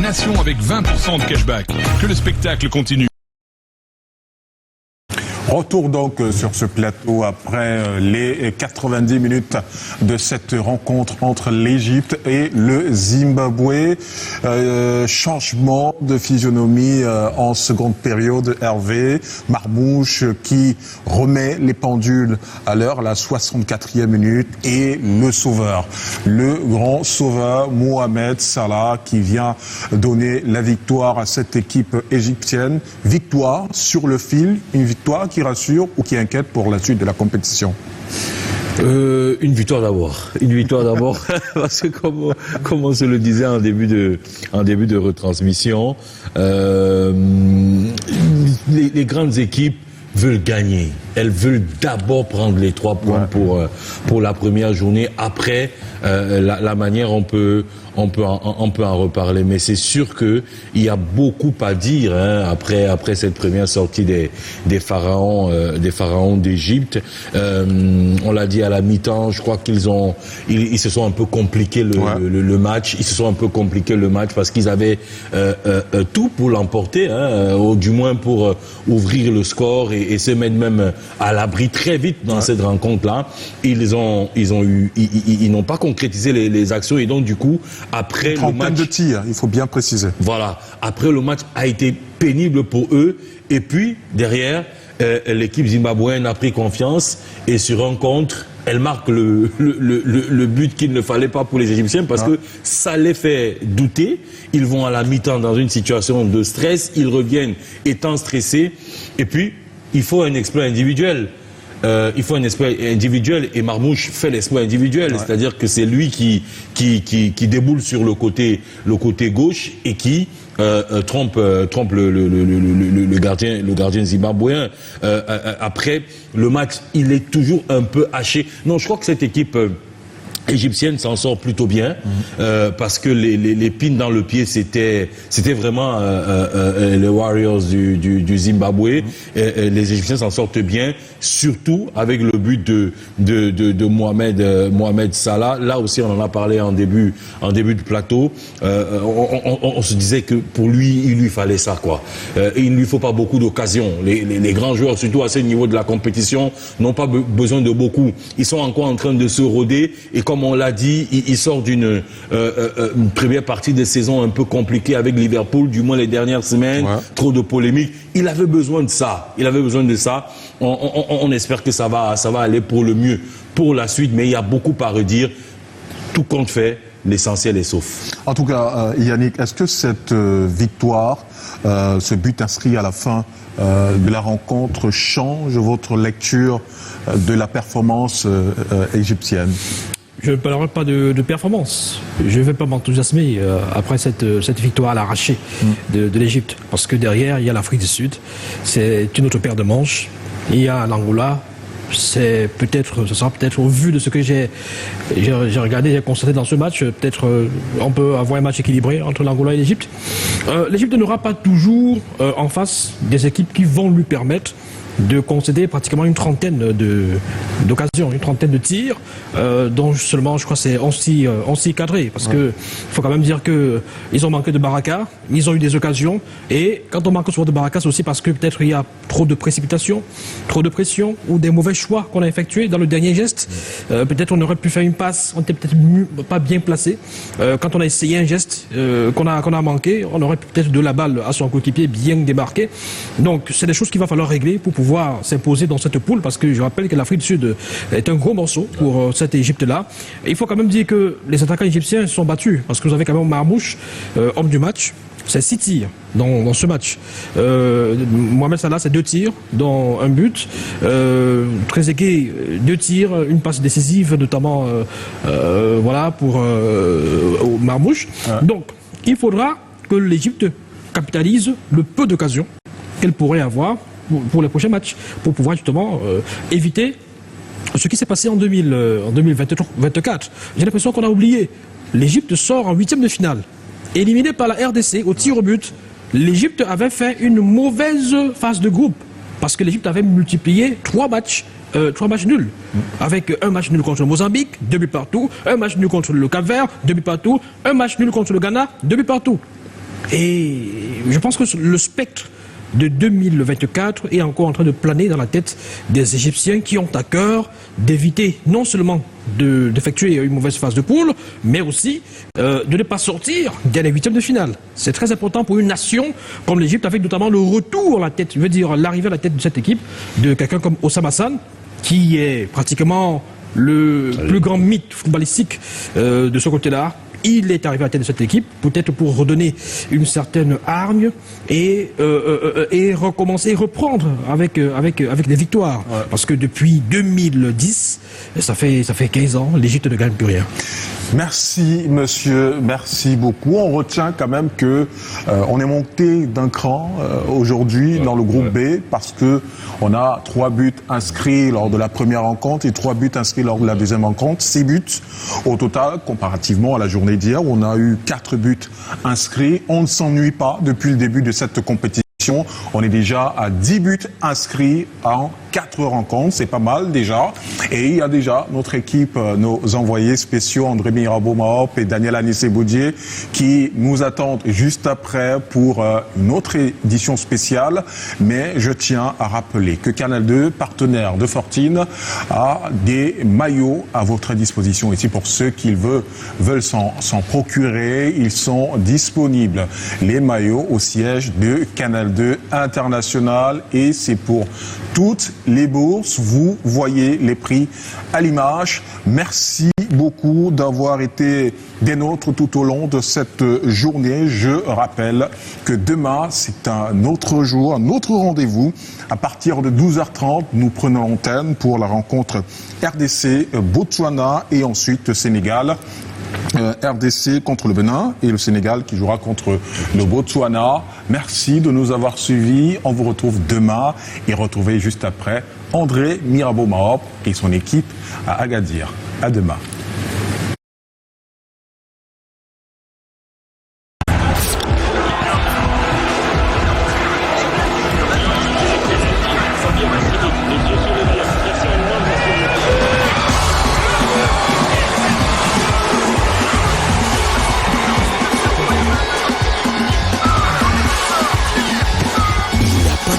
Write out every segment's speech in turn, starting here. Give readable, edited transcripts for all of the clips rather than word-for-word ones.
Nation avec 20% de cashback. Que le spectacle continue. Retour donc sur ce plateau après les 90 minutes de cette rencontre entre l'Égypte et le Zimbabwe. Changement de physionomie en seconde période. Hervé Marmouche qui remet les pendules à l'heure, la 64e minute, et le sauveur, le grand sauveur Mohamed Salah qui vient donner la victoire à cette équipe égyptienne. Victoire sur le fil, une victoire qui rassure ou qui inquiète pour la suite de la compétition? Une victoire d'abord, parce que comme on se le disait en début de retransmission, les grandes équipes veulent gagner. Elles veulent d'abord prendre les 3 points pour la première journée. Après, la manière on peut en reparler, mais c'est sûr que il y a beaucoup à dire après cette première sortie des pharaons d'Égypte. On l'a dit à la mi-temps, je crois qu'ils se sont un peu compliqués le match. Ils se sont un peu compliqués le match parce qu'ils avaient tout pour l'emporter, ou du moins pour ouvrir le score et se mettre même à l'abri très vite dans cette rencontre-là. Ils n'ont pas concrétisé les actions et donc du coup après le match de tir, il faut bien préciser. Voilà, après le match a été pénible pour eux et puis derrière l'équipe zimbabwéenne a pris confiance et sur un contre, elle marque le but qu'il ne fallait pas pour les Égyptiens parce que ça les fait douter. Ils vont à la mi-temps dans une situation de stress, ils reviennent étant stressés et puis il faut un exploit individuel. Et Marmouche fait l'exploit individuel, c'est-à-dire que c'est lui qui déboule sur le côté gauche et qui trompe le gardien zimbabwéen. Après le match, il est toujours un peu haché. Non, je crois que cette équipe égyptienne s'en sort plutôt bien parce que les pins dans le pied c'était vraiment les Warriors du Zimbabwe. Les Égyptiens s'en sortent bien, surtout avec le but de Mohamed Salah. Là aussi on en a parlé en début de plateau. On se disait que pour lui il lui fallait ça quoi. Il ne lui faut pas beaucoup d'occasions. Les grands joueurs, surtout à ce niveau de la compétition, n'ont pas besoin de beaucoup. Ils sont encore en train de se roder et comme on l'a dit, il sort d'une première partie de saison un peu compliquée avec Liverpool, du moins les dernières semaines, trop de polémiques. Il avait besoin de ça. On espère que ça va aller pour le mieux pour la suite, mais il y a beaucoup à redire. Tout compte fait, l'essentiel est sauf. En tout cas, Yannick, est-ce que cette victoire, ce but inscrit à la fin de la rencontre change votre lecture de la performance égyptienne? Je ne parlerai pas de performance. Je ne vais pas m'enthousiasmer après cette victoire à l'arraché de l'Égypte. Parce que derrière, il y a l'Afrique du Sud. C'est une autre paire de manches. Il y a l'Angola. Ce sera peut-être au vu de ce que j'ai regardé, j'ai constaté dans ce match, peut-être on peut avoir un match équilibré entre l'Angola et l'Égypte. L'Égypte n'aura pas toujours en face des équipes qui vont lui permettre de concéder pratiquement une trentaine d'occasions, une trentaine de tirs, dont seulement, je crois, c'est 11 tirs cadrés. Parce que il faut quand même dire qu'ils ont manqué de baraka, ils ont eu des occasions. Et quand on manque souvent de baraka, c'est aussi parce que peut-être il y a trop de précipitation, trop de pression ou des mauvais choix qu'on a effectués dans le dernier geste. Peut-être on aurait pu faire une passe, on n'était peut-être pas bien placé. Quand on a essayé un geste qu'on a manqué, on aurait peut-être de la balle à son coéquipier bien démarqué. Donc c'est des choses qu'il va falloir régler pour pouvoir s'imposer dans cette poule, parce que je rappelle que l'Afrique du Sud est un gros morceau pour cette Égypte-là. Il faut quand même dire que les attaquants égyptiens sont battus, parce que vous avez quand même Marmouche, homme du match. C'est 6 tirs dans ce match. Mohamed Salah, c'est 2 tirs, dont un but. Trezeguet, 2 tirs, une passe décisive, notamment pour Marmouche. Donc, il faudra que l'Égypte capitalise le peu d'occasions qu'elle pourrait avoir pour les prochains matchs, pour pouvoir justement éviter ce qui s'est passé en 2024. J'ai l'impression qu'on a oublié. L'Égypte sort en 8e de finale, éliminée par la RDC au tir au but. L'Égypte avait fait une mauvaise phase de groupe, parce que l'Égypte avait multiplié 3 matchs nuls, avec un match nul contre le Mozambique, 2 buts partout, un match nul contre le Cap-Vert, 2 buts partout, un match nul contre le Ghana, 2 buts partout. Et je pense que le spectre de 2024 est encore en train de planer dans la tête des Égyptiens qui ont à cœur d'éviter non seulement d'effectuer une mauvaise phase de poule, mais aussi de ne pas sortir dès les huitièmes de finale. C'est très important pour une nation comme l'Égypte, avec notamment le retour à la tête, je veux dire l'arrivée à la tête de cette équipe de quelqu'un comme Oussama Hassan, qui est pratiquement le plus grand mythe footballistique de ce côté-là. Il est arrivé à la tête de cette équipe, peut-être pour redonner une certaine hargne et recommencer, reprendre avec des victoires. Ouais. Parce que depuis 2010, ça fait 15 ans, l'Égypte ne gagne plus rien. Merci monsieur, merci beaucoup. On retient quand même que on est monté d'un cran aujourd'hui dans le groupe B, parce que on a 3 buts inscrits lors de la première rencontre et 3 buts inscrits lors de la deuxième rencontre. 6 buts au total, comparativement à la journée d'hier où on a eu 4 buts inscrits. On ne s'ennuie pas depuis le début de cette compétition. On est déjà à 10 buts inscrits en 4 rencontres, c'est pas mal déjà. Et il y a déjà notre équipe, nos envoyés spéciaux André Mirabeau Mahop et Daniel Anissé-Boudier qui nous attendent juste après pour une autre édition spéciale. Mais je tiens à rappeler que Canal 2, partenaire de Fortine, a des maillots à votre disposition ici pour ceux qui veulent s'en procurer. Ils sont disponibles, les maillots au siège de Canal 2 International, et c'est pour toutes les bourses. Vous voyez les prix à l'image. Merci beaucoup d'avoir été des nôtres tout au long de cette journée. Je rappelle que demain, c'est un autre jour, un autre rendez-vous. À partir de 12h30, nous prenons l'antenne pour la rencontre RDC-Botswana et ensuite Sénégal. RDC contre le Bénin et le Sénégal qui jouera contre le Botswana. Merci de nous avoir suivis. On vous retrouve demain et retrouvez juste après André Mirabeau Mahop et son équipe à Agadir. À demain.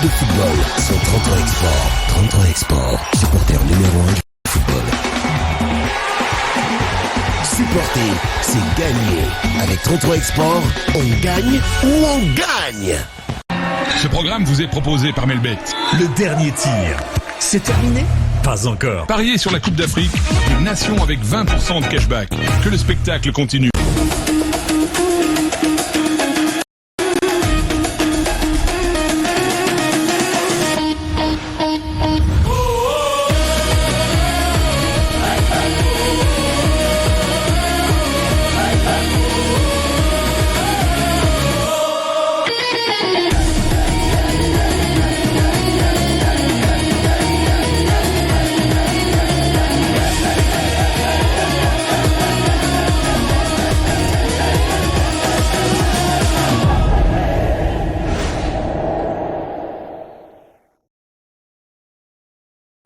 De football sur 33 Export. 33 Export, supporter numéro 1 du football. Supporter, c'est gagner. Avec 33 Export, on gagne ou on gagne. Ce programme vous est proposé par Melbet. Le dernier tir. C'est terminé? Pas encore. Pariez sur la Coupe d'Afrique des Nations avec 20% de cashback. Que le spectacle continue.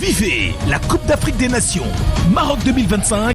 Vivez la Coupe d'Afrique des Nations, Maroc 2025.